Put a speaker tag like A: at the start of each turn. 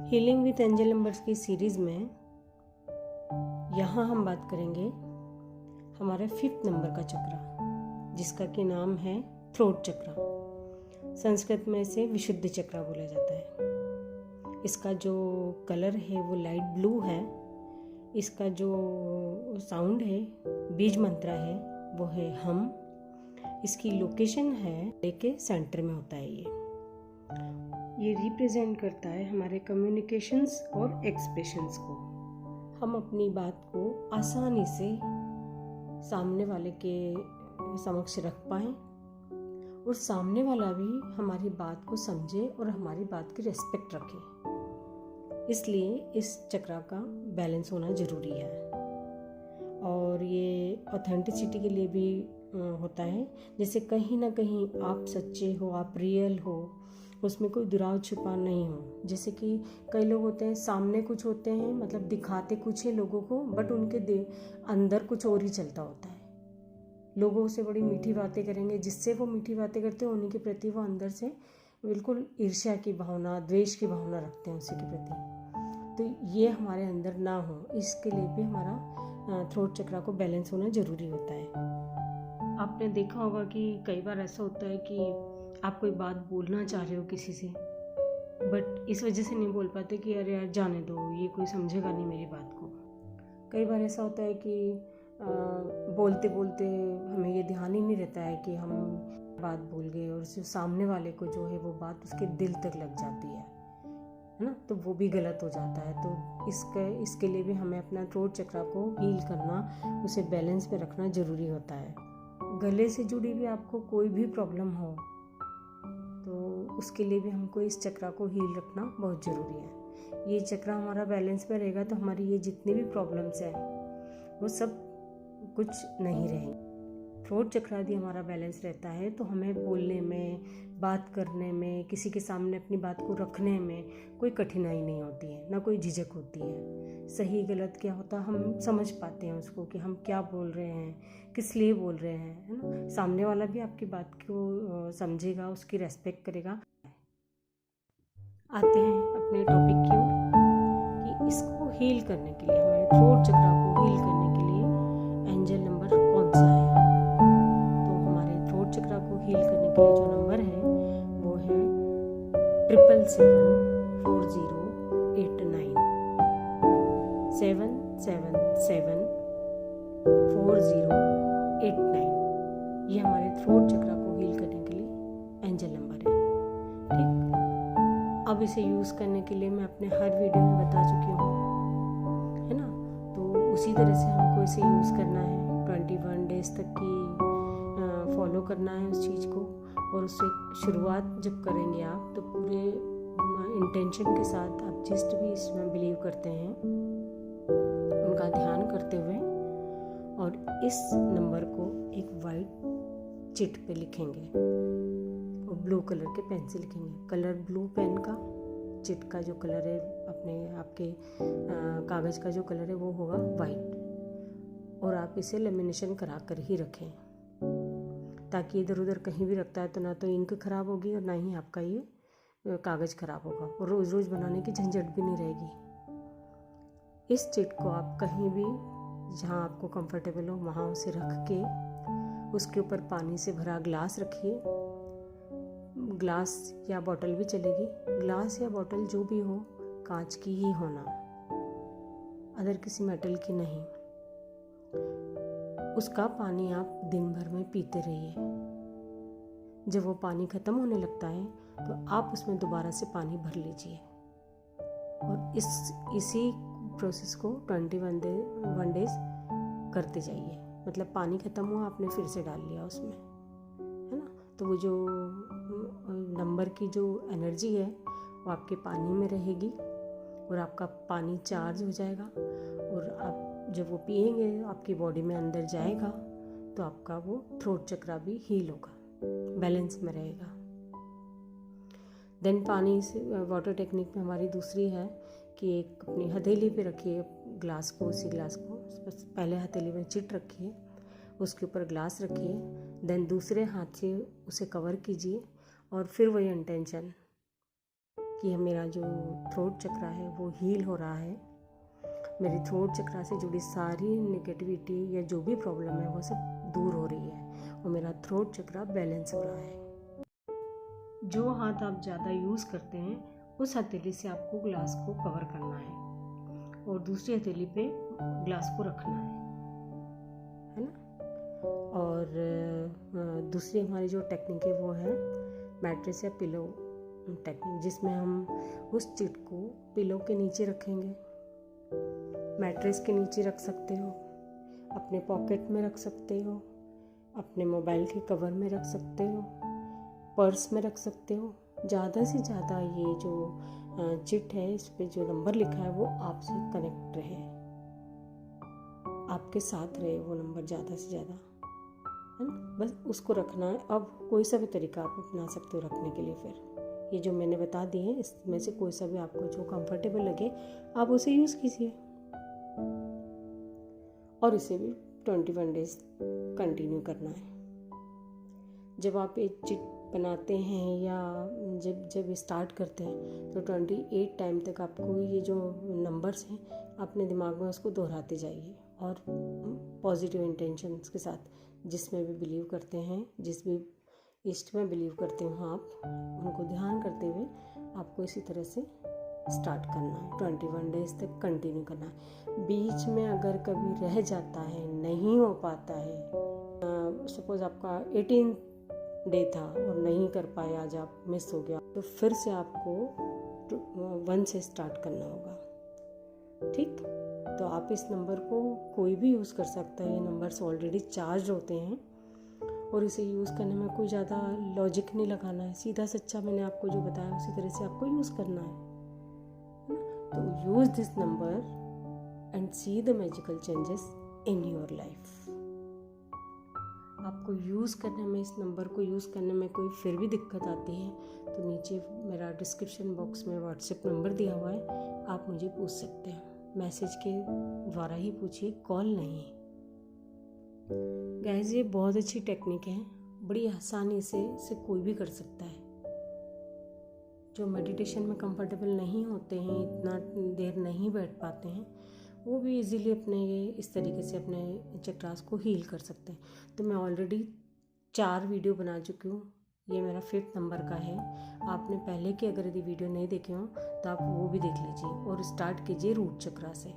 A: Healing with angel numbers की series में यहाँ हम बात करेंगे हमारे 5th नंबर का चक्र, जिसका कि नाम है थ्रोट चक्र। संस्कृत में इसे विशुद्ध चक्र बोला जाता है। इसका जो कलर है वो लाइट ब्लू है। इसका जो साउंड है, बीज मंत्र है, वो है हम। इसकी लोकेशन है लेके सेंटर में होता है। ये रिप्रेजेंट करता है हमारे कम्युनिकेशंस और एक्सप्रेशंस को। हम अपनी बात को आसानी से सामने वाले के समक्ष रख पाएँ और सामने वाला भी हमारी बात को समझे और हमारी बात की रिस्पेक्ट रखे। इसलिए इस चक्र का बैलेंस होना ज़रूरी है। और ये ऑथेंटिसिटी के लिए भी होता है। जैसे कहीं ना कहीं आप सच्चे हो, आप रियल हो, उसमें कोई दुराव छुपा नहीं हो। जैसे कि कई लोग होते हैं, सामने कुछ होते हैं, मतलब दिखाते कुछ है लोगों को, बट उनके अंदर कुछ और ही चलता होता है। लोगों से बड़ी मीठी बातें करेंगे, जिससे वो मीठी बातें करते हैं उन्हीं के प्रति वो अंदर से बिल्कुल ईर्ष्या की भावना, द्वेष की भावना रखते हैं उसी के प्रति। तो ये हमारे अंदर ना हो, इसके लिए भी हमारा थ्रोट चक्र को बैलेंस होना ज़रूरी होता है। आपने देखा होगा कि कई बार ऐसा होता है कि आप कोई बात बोलना चाह रहे हो किसी से, बट इस वजह से नहीं बोल पाते कि अरे यार जाने दो, ये कोई समझेगा नहीं मेरी बात को। कई बार ऐसा होता है कि बोलते बोलते हमें ये ध्यान ही नहीं रहता है कि हम बात बोल गए, और जो सामने वाले को जो है वो बात उसके दिल तक लग जाती है ना, तो वो भी गलत हो जाता है। तो इसके लिए भी हमें अपना थ्रोट चक्र को हील करना, उसे बैलेंस पे रखना ज़रूरी होता है। गले से जुड़ी भी आपको कोई भी प्रॉब्लम हो तो उसके लिए भी हमको इस चक्र को हील रखना बहुत ज़रूरी है। ये चक्र हमारा बैलेंस में रहेगा तो हमारी ये जितनी भी प्रॉब्लम्स हैं वो सब कुछ नहीं रहेंगी। थ्रोट चक्र यदि हमारा बैलेंस रहता है तो हमें बोलने में, बात करने में, किसी के सामने अपनी बात को रखने में कोई कठिनाई नहीं होती है, ना कोई झिझक होती है। सही गलत क्या होता है हम समझ पाते हैं उसको, कि हम क्या बोल रहे हैं, किस लिए बोल रहे हैं, है ना। सामने वाला भी आपकी बात को समझेगा, उसकी रेस्पेक्ट करेगा। आते हैं अपने टॉपिक की ओर कि इसको हील करने के लिए, हमारे थ्रोट चक्र को हील करने के लिए एंजल नंबर कौन सा है। तो हमारे थ्रोट चक्र को हील करने के लिए जो नंबर है वो है 7774089 7774089। ये हमारे थ्रोट चक्र को हील करने के लिए एंजल नंबर है। ठीक, अब इसे यूज़ करने के लिए मैं अपने हर वीडियो में बता चुकी हूँ, है ना। तो उसी तरह से हमको इसे यूज़ करना है। 21 डेज तक की फॉलो करना है उस चीज़ को, और उससे शुरुआत जब करेंगे आप तो पूरे इंटेंशन के साथ, आप जिस भी इसमें बिलीव करते हैं उनका ध्यान करते हुए, और इस नंबर को एक वाइट चिट पे लिखेंगे और ब्लू कलर के पेन से लिखेंगे। कलर ब्लू पेन का, चिट का जो कलर है आपके कागज़ का जो कलर है वो होगा वाइट। और आप इसे लेमिनेशन करा कर ही रखें, ताकि इधर उधर कहीं भी रखता है तो ना तो इंक खराब होगी और ना ही आपका ये कागज़ खराब होगा, और रोज़ रोज़ बनाने की झंझट भी नहीं रहेगी। इस चिट को आप कहीं भी जहाँ आपको कंफर्टेबल हो वहाँ उसे रख के उसके ऊपर पानी से भरा ग्लास रखिए। ग्लास या बॉटल भी चलेगी, ग्लास या बॉटल जो भी हो कांच की ही होना, अदर किसी मेटल की नहीं। उसका पानी आप दिन भर में पीते रहिए। जब वो पानी ख़त्म होने लगता है तो आप उसमें दोबारा से पानी भर लीजिए, और इसी प्रोसेस को 21 डेज करते जाइए। मतलब पानी ख़त्म हुआ, आपने फिर से डाल लिया उसमें, है ना। तो वो जो नंबर की जो एनर्जी है वो आपके पानी में रहेगी और आपका पानी चार्ज हो जाएगा, और आप जब वो पिएंगे आपकी बॉडी में अंदर जाएगा तो आपका वो थ्रोट चक्र भी हील होगा, बैलेंस में रहेगा। देन पानी से वाटर टेक्निक में हमारी दूसरी है कि एक अपनी हथेली पे रखिए ग्लास को, उसी ग्लास को पहले हथेली में चिट रखिए, उसके ऊपर ग्लास रखिए, देन दूसरे हाथ से उसे कवर कीजिए, और फिर वही इंटेंशन कि मेरा जो थ्रोट चक्रा है वो हील हो रहा है, मेरी थ्रोट चक्रा से जुड़ी सारी नेगेटिविटी या जो भी प्रॉब्लम है वो सब दूर हो रही है और मेरा थ्रोट चक्रा बैलेंस हो रहा है। जो हाथ आप ज़्यादा यूज़ करते हैं उस हथेली से आपको ग्लास को कवर करना है और दूसरी हथेली पे ग्लास को रखना है ना। और दूसरी हमारी जो टेक्निक है वो है मैट्रेस या पिलो टेक्निक, जिसमें हम उस चिट को पिलो के नीचे रखेंगे, मैट्रेस के नीचे रख सकते हो, अपने पॉकेट में रख सकते हो, अपने मोबाइल के कवर में रख सकते हो, पर्स में रख सकते हो। ज़्यादा से ज़्यादा ये जो चिट है इस पे जो नंबर लिखा है वो आपसे कनेक्ट रहे, आपके साथ रहे वो नंबर ज़्यादा से ज़्यादा, है ना। बस उसको रखना है। अब कोई सा भी तरीका आप अपना सकते हो रखने के लिए। फिर ये जो मैंने बता दिए हैं इसमें से कोई सा भी आपको जो कंफर्टेबल लगे आप उसे यूज़ कीजिए और इसे भी 21 डेज कंटिन्यू करना है। जब आप एक चिट बनाते हैं या जब स्टार्ट करते हैं तो 28 टाइम तक आपको ये जो नंबर्स हैं अपने दिमाग में उसको दोहराते जाइए और पॉजिटिव इंटेंशंस के साथ, जिसमें भी बिलीव करते हैं, जिस भी इष्ट में बिलीव करते हो आप, उनको ध्यान करते हुए आपको इसी तरह से स्टार्ट करना है। 21 डेज तक कंटिन्यू करना है। बीच में अगर कभी रह जाता है, नहीं हो पाता है, सपोज आपका 18 डे था और नहीं कर पाए, आज आप मिस हो गया, तो फिर से आपको 1 से स्टार्ट करना होगा। ठीक, तो आप इस नंबर को कोई भी यूज़ कर सकता है। ये नंबर्स ऑलरेडी चार्ज होते हैं और इसे यूज़ करने में कोई ज़्यादा लॉजिक नहीं लगाना है, सीधा सच्चा मैंने आपको जो बताया उसी तरह से आपको यूज़ करना है। तो use this number and see the magical changes in your life. आपको यूज़ करने में, इस नंबर को यूज़ करने में कोई फिर भी दिक्कत आती है तो नीचे मेरा डिस्क्रिप्शन बॉक्स में व्हाट्सएप नंबर दिया हुआ है, आप मुझे पूछ सकते हैं। मैसेज के द्वारा ही पूछिए, कॉल नहीं। गाइस ये बहुत अच्छी टेक्निक है, बड़ी आसानी से इसे कोई भी कर सकता है। जो मेडिटेशन में कंफर्टेबल नहीं होते हैं, इतना देर नहीं बैठ पाते हैं, वो भी इजीली अपने ये इस तरीके से अपने चक्रास को हील कर सकते हैं। तो मैं ऑलरेडी 4 वीडियो बना चुकी हूँ, ये मेरा 5th नंबर का है। आपने पहले के अगर यदि वीडियो नहीं देखे हो तो आप वो भी देख लीजिए और स्टार्ट कीजिए रूट चक्रा से।